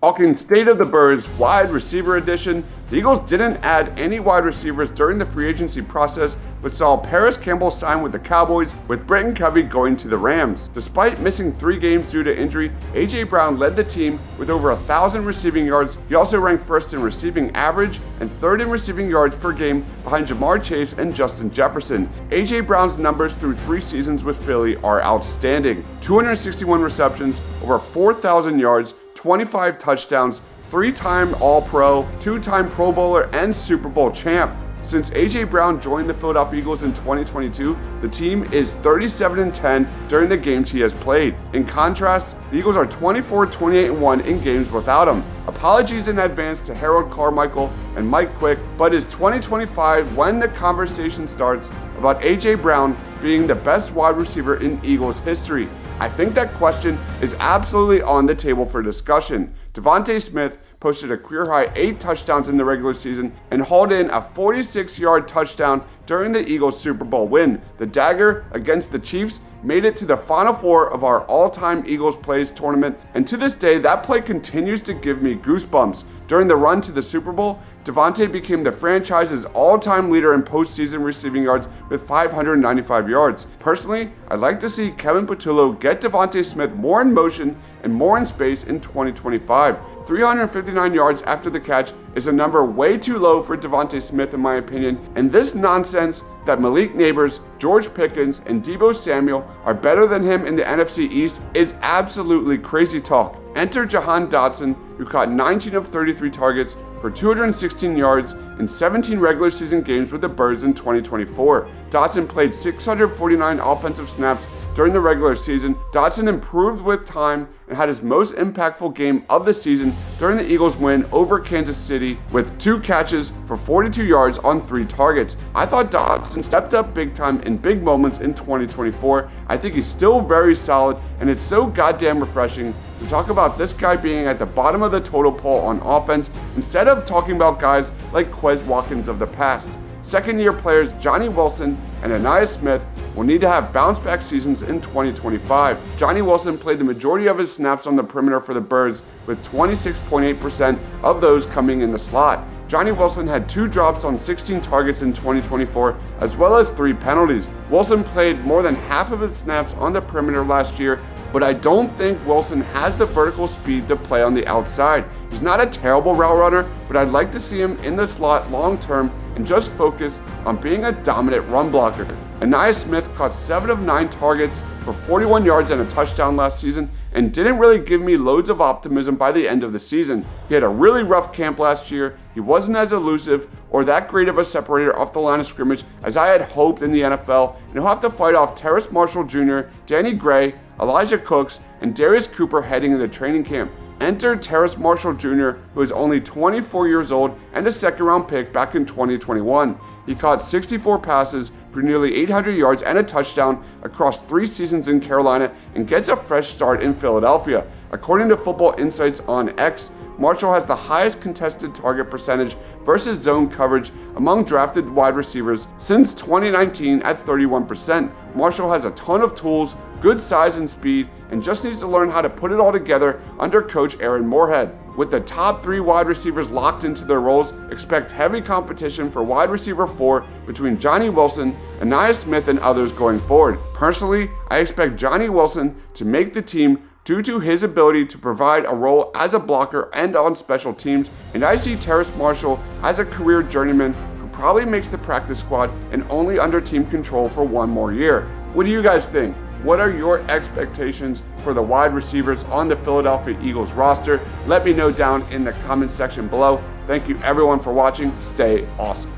Talking state of the birds wide receiver edition, the Eagles didn't add any wide receivers during the free agency process, but saw Paris Campbell sign with the Cowboys, with Britton Covey going to the Rams. Despite missing 3 games due to injury, A.J. Brown led the team with over 1,000 receiving yards. He also ranked first in receiving average and third in receiving yards per game behind Jamar Chase and Justin Jefferson. A.J. Brown's numbers through 3 seasons with Philly are outstanding. 261 receptions, over 4,000 yards, 25 touchdowns, 3-time All-Pro, 2-time Pro Bowler, and Super Bowl champ. Since A.J. Brown joined the Philadelphia Eagles in 2022, the team is 37-10 during the games he has played. In contrast, the Eagles are 24-28-1 in games without him. Apologies in advance to Harold Carmichael and Mike Quick, but is 2025 when the conversation starts about A.J. Brown being the best wide receiver in Eagles history? I think that question is absolutely on the table for discussion. Devonte Smith posted a career-high 8 touchdowns in the regular season and hauled in a 46-yard touchdown during the Eagles' Super Bowl win. The dagger against the Chiefs made it to the Final Four of our all-time Eagles Plays tournament, and to this day, that play continues to give me goosebumps. During the run to the Super Bowl, Devonte became the franchise's all-time leader in postseason receiving yards with 595 yards. Personally, I'd like to see Kevin Patullo get Devonte Smith more in motion and more in space in 2025. 359 yards after the catch is a number way too low for Devonte Smith in my opinion, and this nonsense that Malik Neighbors, George Pickens, and Deebo Samuel are better than him in the NFC East is absolutely crazy talk. Enter Jahan Dodson, who caught 19 of 33 targets for 216 yards in 17 regular season games with the Birds in 2024. Dodson played 649 offensive snaps during the regular season. Dodson improved with time and had his most impactful game of the season during the Eagles' win over Kansas City with 2 catches for 42 yards on 3 targets. I thought Dodson stepped up big time in big moments in 2024. I think he's still very solid, and it's so goddamn refreshing to talk about this guy being at the bottom of the total poll on offense instead of talking about guys like Quez Watkins of the past. Second-year players Johnny Wilson and Anais Smith will need to have bounce-back seasons in 2025. Johnny Wilson played the majority of his snaps on the perimeter for the Birds, with 26.8% of those coming in the slot. Johnny Wilson had 2 drops on 16 targets in 2024, as well as 3 penalties. Wilson played more than half of his snaps on the perimeter last year, but I don't think Wilson has the vertical speed to play on the outside. He's not a terrible route runner, but I'd like to see him in the slot long term and just focus on being a dominant run blocker. Anais Smith caught 7 of 9 targets for 41 yards and a touchdown last season and didn't really give me loads of optimism by the end of the season. He had a really rough camp last year. He wasn't as elusive or that great of a separator off the line of scrimmage as I had hoped in the NFL, and he'll have to fight off Terrace Marshall Jr., Danny Gray, Elijah Cooks, and Darius Cooper heading into training camp. Enter Terrace Marshall Jr., who is only 24 years old and a second-round pick back in 2021. He caught 64 passes for nearly 800 yards and a touchdown across 3 seasons in Carolina and gets a fresh start in Philadelphia. According to Football Insights on X, Marshall has the highest contested target percentage versus zone coverage among drafted wide receivers since 2019 at 31%. Marshall has a ton of tools, good size and speed, and just needs to learn how to put it all together under coach Aaron Moorhead. With the top 3 wide receivers locked into their roles, expect heavy competition for wide receiver 4 between Johnny Wilson, Anais Smith, and others going forward. Personally, I expect Johnny Wilson to make the team due to his ability to provide a role as a blocker and on special teams, and I see Terrace Marshall as a career journeyman who probably makes the practice squad and only under team control for 1 more year. What do you guys think? What are your expectations for the wide receivers on the Philadelphia Eagles roster? Let me know down in the comment section below. Thank you everyone for watching. Stay awesome.